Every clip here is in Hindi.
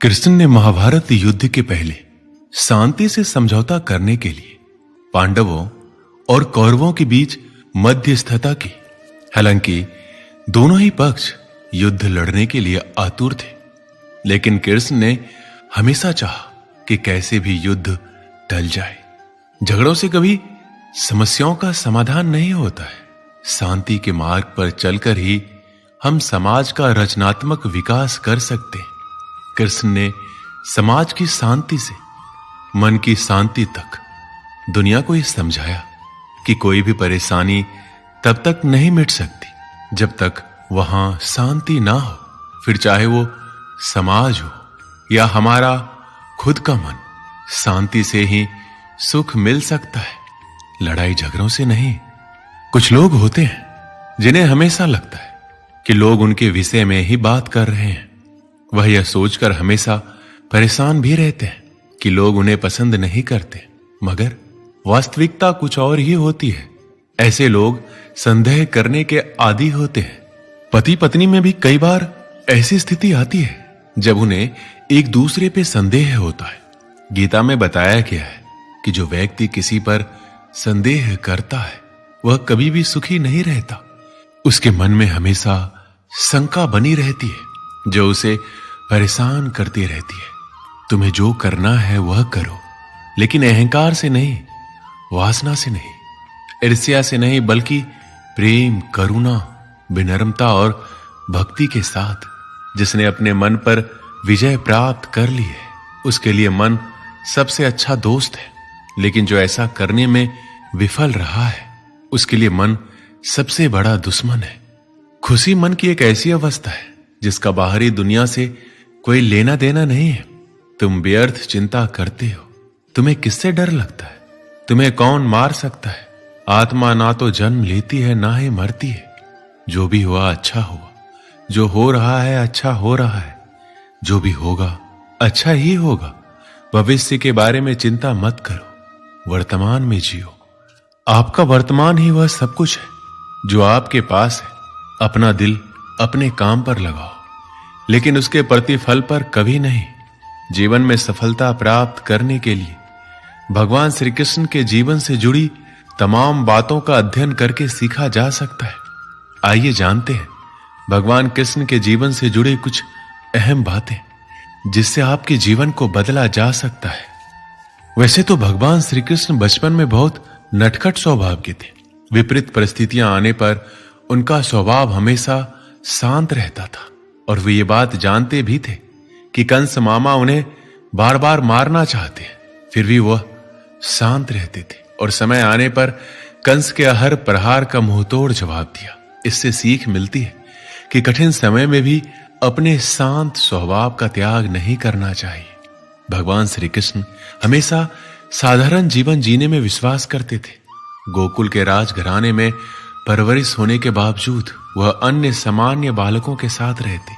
कृष्ण ने महाभारत युद्ध के पहले शांति से समझौता करने के लिए पांडवों और कौरवों के बीच मध्यस्थता की। हालांकि दोनों ही पक्ष युद्ध लड़ने के लिए आतुर थे, लेकिन कृष्ण ने हमेशा चाहा कि कैसे भी युद्ध टल जाए। झगड़ों से कभी समस्याओं का समाधान नहीं होता है। शांति के मार्ग पर चलकर ही हम समाज का रचनात्मक विकास कर सकते हैं। कृष्ण ने समाज की शांति से मन की शांति तक दुनिया को यह समझाया कि कोई भी परेशानी तब तक नहीं मिट सकती जब तक वहां शांति ना हो। फिर चाहे वो समाज हो या हमारा खुद का मन, शांति से ही सुख मिल सकता है, लड़ाई झगड़ों से नहीं। कुछ लोग होते हैं जिन्हें हमेशा लगता है कि लोग उनके विषय में ही बात कर रहे हैं। वह यह सोचकर हमेशा परेशान भी रहते हैं कि लोग उन्हें पसंद नहीं करते, मगर वास्तविकता कुछ और ही होती है। ऐसे लोग संदेह करने के आदी होते हैं। पति पत्नी में भी कई बार ऐसी स्थिति आती है जब उन्हें एक दूसरे पे संदेह होता है। गीता में बताया गया है कि जो व्यक्ति किसी पर संदेह करता है वह कभी भी सुखी नहीं रहता। उसके मन में हमेशा शंका बनी रहती है जो उसे परेशान करती रहती है। तुम्हें जो करना है वह करो, लेकिन अहंकार से नहीं, वासना से नहीं, ईर्ष्या से नहीं, बल्कि प्रेम, करुणा, विनम्रता और भक्ति के साथ। जिसने अपने मन पर विजय प्राप्त कर ली है उसके लिए मन सबसे अच्छा दोस्त है, लेकिन जो ऐसा करने में विफल रहा है उसके लिए मन सबसे बड़ा दुश्मन है। खुशी मन की एक ऐसी अवस्था है जिसका बाहरी दुनिया से कोई लेना देना नहीं है। तुम व्यर्थ चिंता करते हो। तुम्हें किससे डर लगता है? तुम्हें कौन मार सकता है? आत्मा ना तो जन्म लेती है ना ही मरती है। जो भी हुआ अच्छा हुआ, जो हो रहा है अच्छा हो रहा है, जो भी होगा अच्छा ही होगा। भविष्य के बारे में चिंता मत करो, वर्तमान में जियो। आपका वर्तमान ही वह सब कुछ है जो आपके पास है। अपना दिल अपने काम पर लगाओ, लेकिन उसके प्रतिफल पर कभी नहीं। जीवन में सफलता प्राप्त करने के लिए भगवान श्री कृष्ण के जीवन से जुड़ी तमाम बातों का अध्ययन करके सीखा जा सकता है। आइए जानते हैं भगवान कृष्ण के जीवन से जुड़ी कुछ अहम बातें जिससे आपके जीवन को बदला जा सकता है। वैसे तो भगवान श्री कृष्ण बचपन में बहुत नटखट स्वभाव के थे। विपरीत परिस्थितियां आने पर उनका स्वभाव हमेशा शांत रहता था और वे ये बात जानते भी थे कि कंस मामा उन्हें बार बार मारना चाहते हैं, फिर भी वह शांत रहते थे और समय आने पर कंस के हर प्रहार का मुंहतोड़ जवाब दिया। इससे सीख मिलती है कि कठिन समय में भी अपने शांत स्वभाव का त्याग नहीं करना चाहिए। भगवान श्री कृष्ण हमेशा साधारण जीवन जीने में विश्वास करते थे। गोकुल के राजघराने में परवरिश होने के बावजूद वह अन्य सामान्य बालकों के साथ रहते,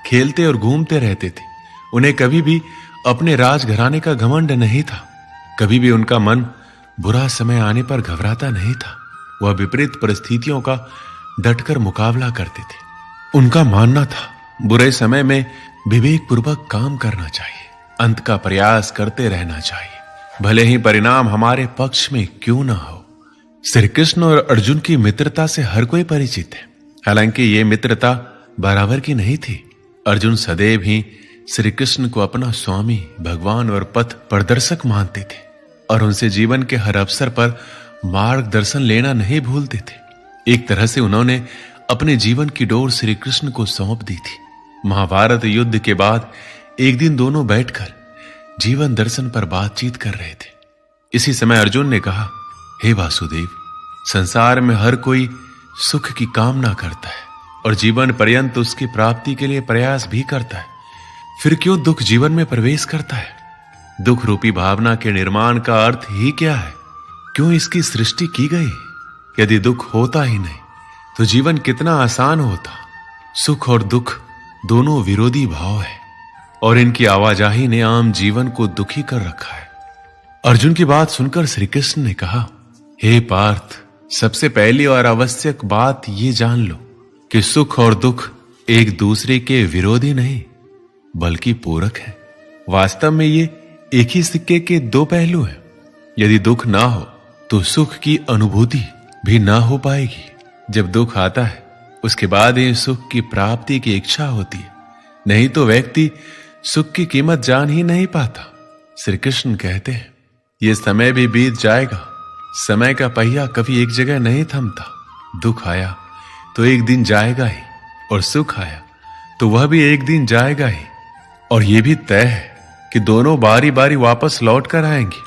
खेलते और घूमते रहते थे। उन्हें कभी भी अपने राजघराने का घमंड नहीं था। कभी भी उनका मन बुरा समय आने पर घबराता नहीं था। वह विपरीत परिस्थितियों का डटकर मुकाबला करते थे। उनका मानना था बुरे समय में विवेकपूर्वक काम करना चाहिए, अंत का प्रयास करते रहना चाहिए, भले ही परिणाम हमारे पक्ष में क्यों ना हो। श्री कृष्ण और अर्जुन की मित्रता से हर कोई परिचित है। हालांकि ये मित्रता बराबर की नहीं थी। अर्जुन सदैव ही श्री कृष्ण को अपना स्वामी, भगवान और पथ प्रदर्शक मानते थे और उनसे जीवन के हर अवसर पर मार्गदर्शन लेना नहीं भूलते थे। एक तरह से उन्होंने अपने जीवन की डोर श्री कृष्ण को सौंप दी थी। महाभारत युद्ध के बाद एक दिन दोनों बैठकर जीवन दर्शन पर बातचीत कर रहे थे। इसी समय अर्जुन ने कहा, हे वासुदेव, संसार में हर कोई सुख की कामना करता है और जीवन पर्यंत उसकी प्राप्ति के लिए प्रयास भी करता है। फिर क्यों दुख जीवन में प्रवेश करता है? दुख रूपी भावना के निर्माण का अर्थ ही क्या है? क्यों इसकी सृष्टि की गई? यदि दुख होता ही नहीं तो जीवन कितना आसान होता। सुख और दुख दोनों विरोधी भाव है और इनकी आवाजाही ने आम जीवन को दुखी कर रखा है। अर्जुन की बात सुनकर श्री कृष्ण ने कहा, हे पार्थ, सबसे पहली और आवश्यक बात ये जान लो कि सुख और दुख एक दूसरे के विरोधी नहीं बल्कि पूरक है। वास्तव में ये एक ही सिक्के के दो पहलू हैं। यदि दुख ना हो तो सुख की अनुभूति भी ना हो पाएगी। जब दुख आता है उसके बाद ही सुख की प्राप्ति की इच्छा होती है, नहीं तो व्यक्ति सुख की कीमत जान ही नहीं पाता। श्री कृष्ण कहते हैं, ये समय भी बीत जाएगा, समय का पहिया कभी एक जगह नहीं थमता। दुख आया तो एक दिन जाएगा ही, और सुख आया तो वह भी एक दिन जाएगा ही। और यह भी तय है कि दोनों बारी बारी वापस लौट कर आएंगे,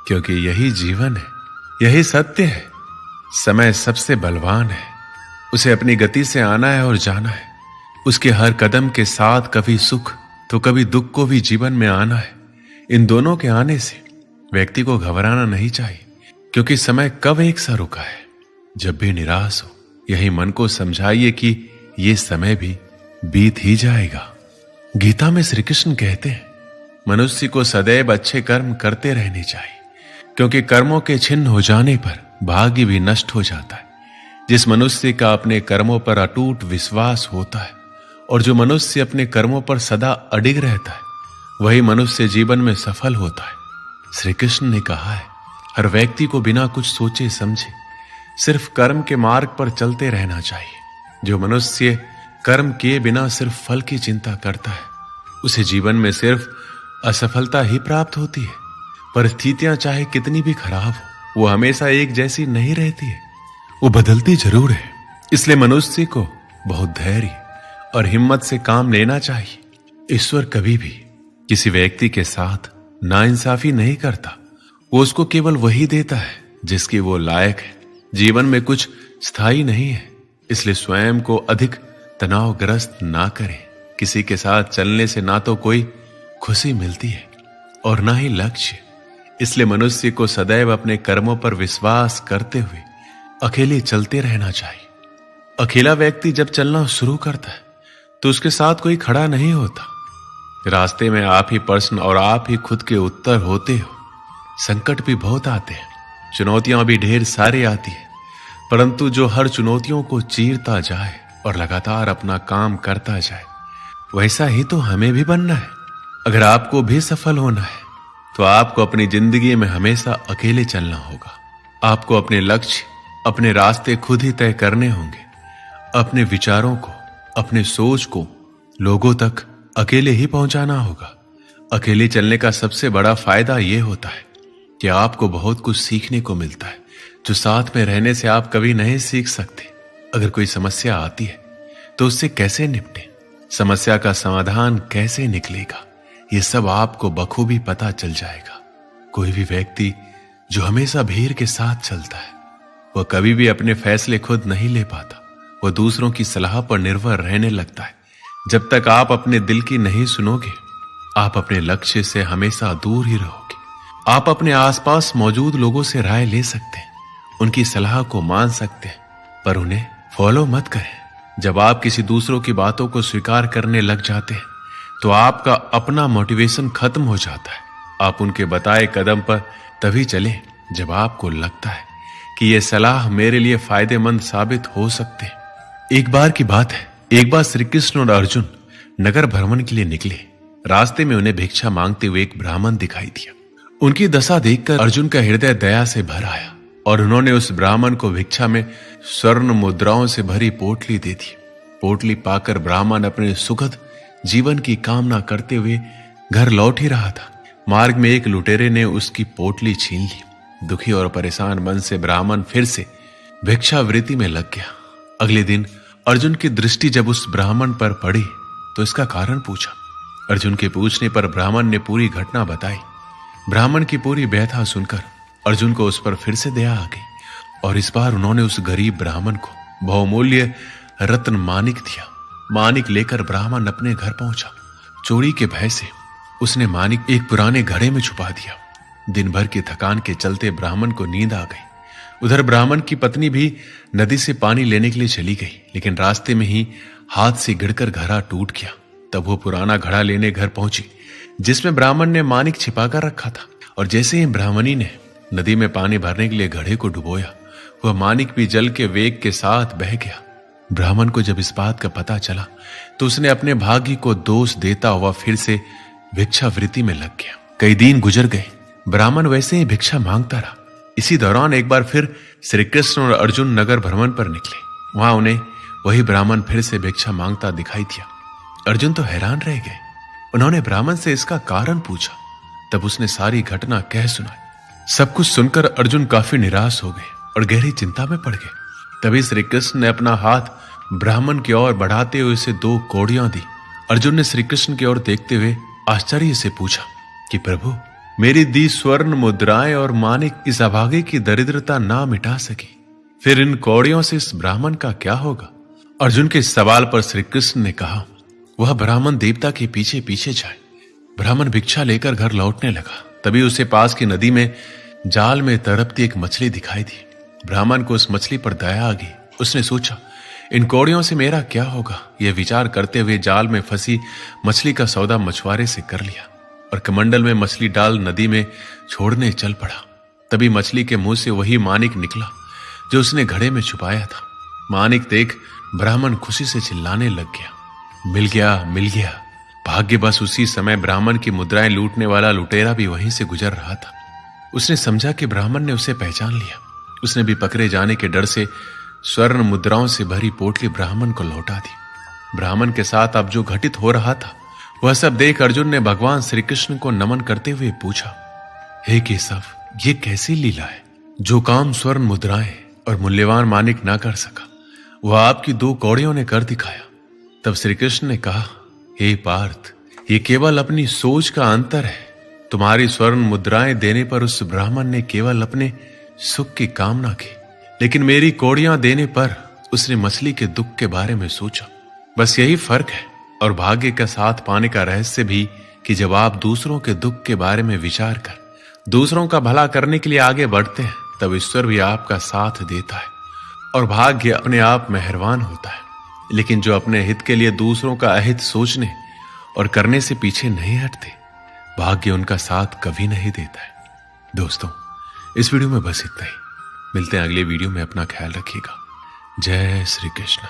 क्योंकि यही जीवन है, यही सत्य है। समय सबसे बलवान है, उसे अपनी गति से आना है और जाना है। उसके हर कदम के साथ कभी सुख तो कभी दुख को भी जीवन में आना है। इन दोनों के आने से व्यक्ति को घबराना नहीं चाहिए, क्योंकि समय कब एक सा रुका है। जब भी निराश हो, यही मन को समझाइए कि ये समय भी बीत ही जाएगा। गीता में श्री कृष्ण कहते हैं, मनुष्य को सदैव अच्छे कर्म करते रहने चाहिए, क्योंकि कर्मों के छिन्न हो जाने पर भाग्य भी नष्ट हो जाता है। जिस मनुष्य का अपने कर्मों पर अटूट विश्वास होता है और जो मनुष्य अपने कर्मों पर सदा अडिग रहता है, वही मनुष्य जीवन में सफल होता है। श्री कृष्ण ने कहा है, हर व्यक्ति को बिना कुछ सोचे समझे सिर्फ कर्म के मार्ग पर चलते रहना चाहिए। जो मनुष्य कर्म किए बिना सिर्फ फल की चिंता करता है, उसे जीवन में सिर्फ असफलता ही प्राप्त होती है। परिस्थितियां चाहे कितनी भी खराब हो, वो हमेशा एक जैसी नहीं रहती है, वो बदलती जरूर है। इसलिए मनुष्य को बहुत धैर्य और हिम्मत से काम लेना चाहिए। ईश्वर कभी भी किसी व्यक्ति के साथ नाइंसाफी नहीं करता, वो उसको केवल वही देता है जिसकी वो लायक है। जीवन में कुछ स्थायी नहीं है, इसलिए स्वयं को अधिक तनावग्रस्त ना करें। किसी के साथ चलने से ना तो कोई खुशी मिलती है और ना ही लक्ष्य। इसलिए मनुष्य को सदैव अपने कर्मों पर विश्वास करते हुए अकेले चलते रहना चाहिए। अकेला व्यक्ति जब चलना शुरू करता है तो उसके साथ कोई खड़ा नहीं होता। रास्ते में आप ही प्रश्न और आप ही खुद के उत्तर होते हो। संकट भी बहुत आते हैं, चुनौतियां भी ढेर सारी आती है, परंतु जो हर चुनौतियों को चीरता जाए और लगातार अपना काम करता जाए, वैसा ही तो हमें भी बनना है। अगर आपको भी सफल होना है तो आपको अपनी जिंदगी में हमेशा अकेले चलना होगा। आपको अपने लक्ष्य, अपने रास्ते खुद ही तय करने होंगे। अपने विचारों को, अपने सोच को लोगों तक अकेले ही पहुंचाना होगा। अकेले चलने का सबसे बड़ा फायदा यह होता है कि आपको बहुत कुछ सीखने को मिलता है, जो साथ में रहने से आप कभी नहीं सीख सकते। अगर कोई समस्या आती है तो उससे कैसे निपटें, समस्या का समाधान कैसे निकलेगा, ये सब आपको बखूबी पता चल जाएगा। कोई भी व्यक्ति जो हमेशा भीड़ के साथ चलता है, वह कभी भी अपने फैसले खुद नहीं ले पाता। वह दूसरों की सलाह पर निर्भर रहने लगता है। जब तक आप अपने दिल की नहीं सुनोगे, आप अपने लक्ष्य से हमेशा दूर ही रहोगे। आप अपने आसपास मौजूद लोगों से राय ले सकते हैं, उनकी सलाह को मान सकते हैं, पर उन्हें फॉलो मत करें। जब आप किसी दूसरों की बातों को स्वीकार करने लग जाते हैं तो आपका अपना मोटिवेशन खत्म हो जाता है। आप उनके बताए कदम पर तभी चलें जब आपको लगता है कि यह सलाह मेरे लिए फायदेमंद साबित हो सकते हैं। एक बार की बात है, एक बार श्री कृष्ण और अर्जुन नगर भ्रमण के लिए निकले। रास्ते में उन्हें भिक्षा मांगते हुए एक ब्राह्मण दिखाई दिया। उनकी दशा देखकर अर्जुन का हृदय दया से भर आया और उन्होंने उस ब्राह्मण को भिक्षा में स्वर्ण मुद्राओं से भरी पोटली दे दी। पोटली पाकर ब्राह्मण अपने सुखद जीवन की कामना करते हुए घर लौट ही रहा था। मार्ग में एक लुटेरे ने उसकी पोटली छीन ली। दुखी और परेशान मन से ब्राह्मण फिर से भिक्षावृत्ति में लग गया। अगले दिन अर्जुन की दृष्टि जब उस ब्राह्मण पर पड़ी तो इसका कारण पूछा। अर्जुन के पूछने पर ब्राह्मण ने पूरी घटना बताई। ब्राह्मण की पूरी व्यथा सुनकर अर्जुन को उस पर फिर से दया आ गई और इस बार उन्होंने उस गरीब ब्राह्मण को बहुमूल्य रत्न मानिक दिया। मानिक लेकर ब्राह्मण अपने घर पहुंचा। चोरी के भय से उसने मानिक एक पुराने घड़े में छुपा दिया। दिन भर की थकान के चलते ब्राह्मण को नींद आ गई। उधर ब्राह्मण की पत्नी भी नदी से पानी लेने के लिए चली गई, लेकिन रास्ते में ही हाथ से गिरकर घड़ा टूट गया। तब वो पुराना घड़ा लेने घर पहुंची जिसमें ब्राह्मण ने मानिक छिपाकर रखा था। और जैसे ही ब्राह्मणी ने नदी में पानी भरने के लिए घड़े को डुबोया, वह मानिक भी जल के वेग के साथ बह गया। ब्राह्मण को जब इस बात का पता चला तो उसने अपने भाग्य को दोष देता हुआ फिर से भिक्षावृत्ति में लग गया। कई दिन गुजर गए, ब्राह्मण वैसे ही भिक्षा मांगता रहा। इसी दौरान एक बार फिर श्री कृष्ण और अर्जुन नगर भ्रमण पर निकले। वहां उन्हें वही ब्राह्मण फिर से भिक्षा मांगता दिखाई दिया। अर्जुन तो हैरान रह गए। उन्होंने ब्राह्मण से इसका कारण पूछा। तब उसने सारी घटना कह सुनाई। सब कुछ सुनकर अर्जुन काफी निराश हो गए और गहरी चिंता में पड़ गए। तभी श्री कृष्ण ने अपना हाथ ब्राह्मण की ओर बढ़ाते हुए उसे 2 कौड़ियां दी। अर्जुन ने श्री कृष्ण की ओर देखते हुए आश्चर्य से पूछा कि प्रभु, मेरी दी स्वर्ण मुद्राएं और मानिक इस अभागे की दरिद्रता ना मिटा सकी, फिर इन कौड़ियों से इस ब्राह्मण का क्या होगा? अर्जुन के सवाल पर श्री कृष्ण ने कहा, वह ब्राह्मण देवता के पीछे पीछे जाए। ब्राह्मण भिक्षा लेकर घर लौटने लगा। तभी उसे पास की नदी में जाल में तड़पती एक मछली दिखाई दी। ब्राह्मण को उस मछली पर दया आ गई। उसने सोचा, इन कौड़ियों से मेरा क्या होगा? यह विचार करते हुए जाल में फंसी मछली का सौदा मछुआरे से कर लिया और कमंडल में मछली डाल नदी में छोड़ने चल पड़ा। तभी मछली के मुंह से वही मानिक निकला जो उसने घड़े में छुपाया था। मानिक देख ब्राह्मण खुशी से चिल्लाने लग गया, मिल गया, मिल गया। भाग्य बस उसी समय ब्राह्मण की मुद्राएं लूटने वाला लुटेरा भी वहीं से गुजर रहा था। उसने समझा कि ब्राह्मण ने उसे पहचान लिया। उसने भी पकड़े जाने के डर से स्वर्ण मुद्राओं से भरी पोटली ब्राह्मण को लौटा दी। ब्राह्मण के साथ अब जो घटित हो रहा था वह सब देख अर्जुन ने भगवान श्री कृष्ण को नमन करते हुए पूछा, हे केशव, ये कैसी लीला है? जो काम स्वर्ण मुद्राएं और मूल्यवान मानिक ना कर सका वह आपकी 2 कौड़ियों ने कर दिखाया। तब श्री कृष्ण ने कहा, हे पार्थ, ये केवल अपनी सोच का अंतर है। तुम्हारी स्वर्ण मुद्राएं देने पर उस ब्राह्मण ने केवल अपने सुख की कामना की, लेकिन मेरी कौड़ियां देने पर उसने मछली के दुख के बारे में सोचा। बस यही फर्क है। और भाग्य का साथ पाने का रहस्य भी कि जब आप दूसरों के दुख के बारे में विचार कर दूसरों का भला करने के लिए आगे बढ़ते हैं, तब ईश्वर भी आपका साथ देता है और भाग्य अपने आप मेहरबान होता है। लेकिन जो अपने हित के लिए दूसरों का अहित सोचने और करने से पीछे नहीं हटते, भाग्य उनका साथ कभी नहीं देता है। दोस्तों, इस वीडियो में बस इतना ही। मिलते हैं अगले वीडियो में। अपना ख्याल रखिएगा। जय श्री कृष्ण।